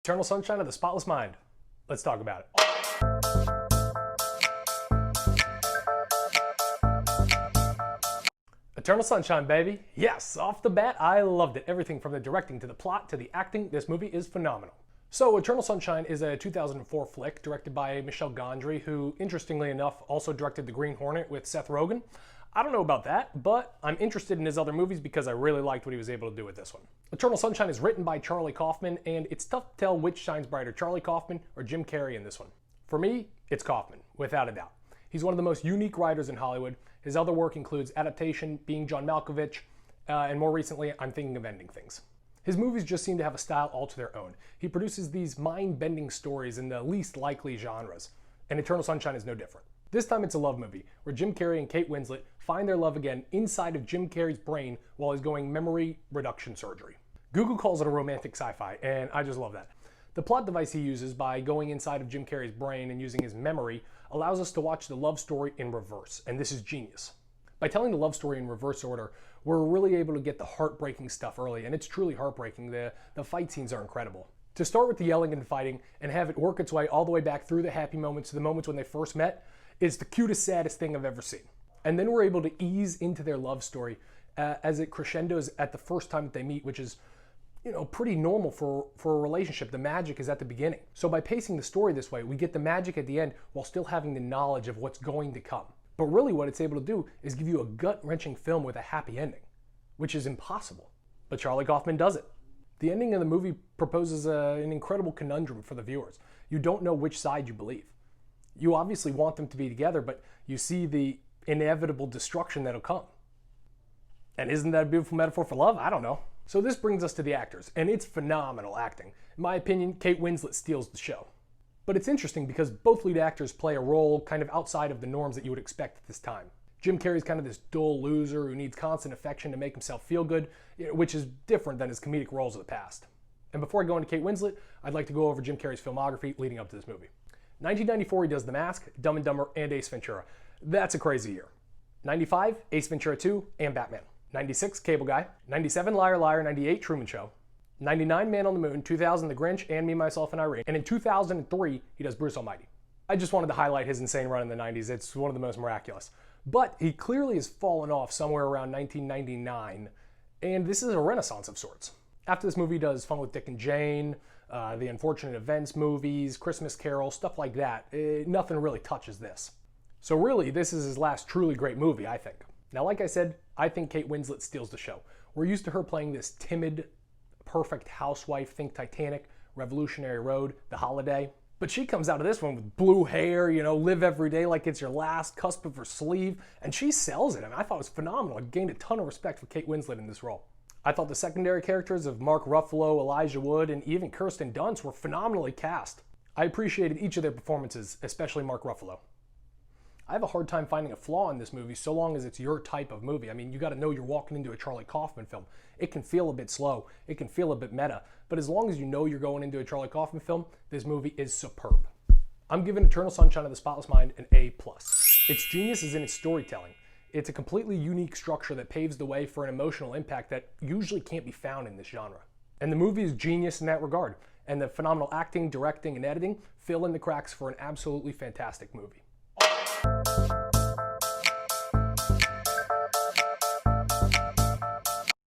Eternal Sunshine of the Spotless Mind. Let's talk about it. Eternal Sunshine, baby. Yes, off the bat, I loved it. Everything from the directing to the plot to the acting, this movie is phenomenal. So, Eternal Sunshine is a 2004 flick directed by Michel Gondry, who, interestingly enough, also directed The Green Hornet with Seth Rogen. I don't know about that, but I'm interested in his other movies because I really liked what he was able to do with this one. Eternal Sunshine is written by Charlie Kaufman, and it's tough to tell which shines brighter, Charlie Kaufman or Jim Carrey in this one. For me, it's Kaufman, without a doubt. He's one of the most unique writers in Hollywood. His other work includes Adaptation, Being John Malkovich, and more recently, I'm Thinking of Ending Things. His movies just seem to have a style all to their own. He produces these mind-bending stories in the least likely genres, and Eternal Sunshine is no different. This time it's a love movie, where Jim Carrey and Kate Winslet find their love again inside of Jim Carrey's brain while he's going memory reduction surgery. Google calls it a romantic sci-fi, and I just love that. The plot device he uses by going inside of Jim Carrey's brain and using his memory allows us to watch the love story in reverse, and this is genius. By telling the love story in reverse order, we're really able to get the heartbreaking stuff early, and it's truly heartbreaking. The fight scenes are incredible. To start with the yelling and fighting and have it work its way all the way back through the happy moments to the moments when they first met is the cutest, saddest thing I've ever seen. And then we're able to ease into their love story as it crescendos at the first time that they meet, which is, pretty normal for a relationship. The magic is at the beginning. So by pacing the story this way, we get the magic at the end while still having the knowledge of what's going to come. But really what it's able to do is give you a gut-wrenching film with a happy ending, which is impossible. But Charlie Kaufman does it. The ending of the movie proposes an incredible conundrum for the viewers. You don't know which side you believe. You obviously want them to be together, but you see the inevitable destruction that'll come. And isn't that a beautiful metaphor for love? I don't know. So this brings us to the actors, and it's phenomenal acting. In my opinion, Kate Winslet steals the show. But it's interesting because both lead actors play a role kind of outside of the norms that you would expect at this time. Jim Carrey's kind of this dull loser who needs constant affection to make himself feel good, which is different than his comedic roles of the past. And before I go into Kate Winslet, I'd like to go over Jim Carrey's filmography leading up to this movie. 1994, he does The Mask, Dumb and Dumber, and Ace Ventura. That's a crazy year. 95, Ace Ventura 2, and Batman. 96, Cable Guy. 97, Liar Liar. 98, Truman Show. 99, Man on the Moon. 2000, The Grinch, and Me, Myself, and Irene. And in 2003, he does Bruce Almighty. I just wanted to highlight his insane run in the 90s. It's one of the most miraculous. But he clearly has fallen off somewhere around 1999, and this is a renaissance of sorts. After this movie, he does Fun with Dick and Jane, the Unfortunate Events movies, Christmas Carol, stuff like that. Nothing really touches this. So really, this is his last truly great movie, I think. Now, like I said, I think Kate Winslet steals the show. We're used to her playing this timid, perfect housewife, think Titanic, Revolutionary Road, The Holiday. But she comes out of this one with blue hair, live every day like it's your last, cusp of her sleeve, and she sells it. I thought it was phenomenal. I gained a ton of respect for Kate Winslet in this role. I thought the secondary characters of Mark Ruffalo, Elijah Wood, and even Kirsten Dunst were phenomenally cast. I appreciated each of their performances, especially Mark Ruffalo. I have a hard time finding a flaw in this movie so long as it's your type of movie. You got to know you're walking into a Charlie Kaufman film. It can feel a bit slow, it can feel a bit meta, but as long as you know you're going into a Charlie Kaufman film, this movie is superb. I'm giving Eternal Sunshine of the Spotless Mind an A+. Its genius is in its storytelling. It's a completely unique structure that paves the way for an emotional impact that usually can't be found in this genre. And the movie is genius in that regard, and the phenomenal acting, directing, and editing fill in the cracks for an absolutely fantastic movie.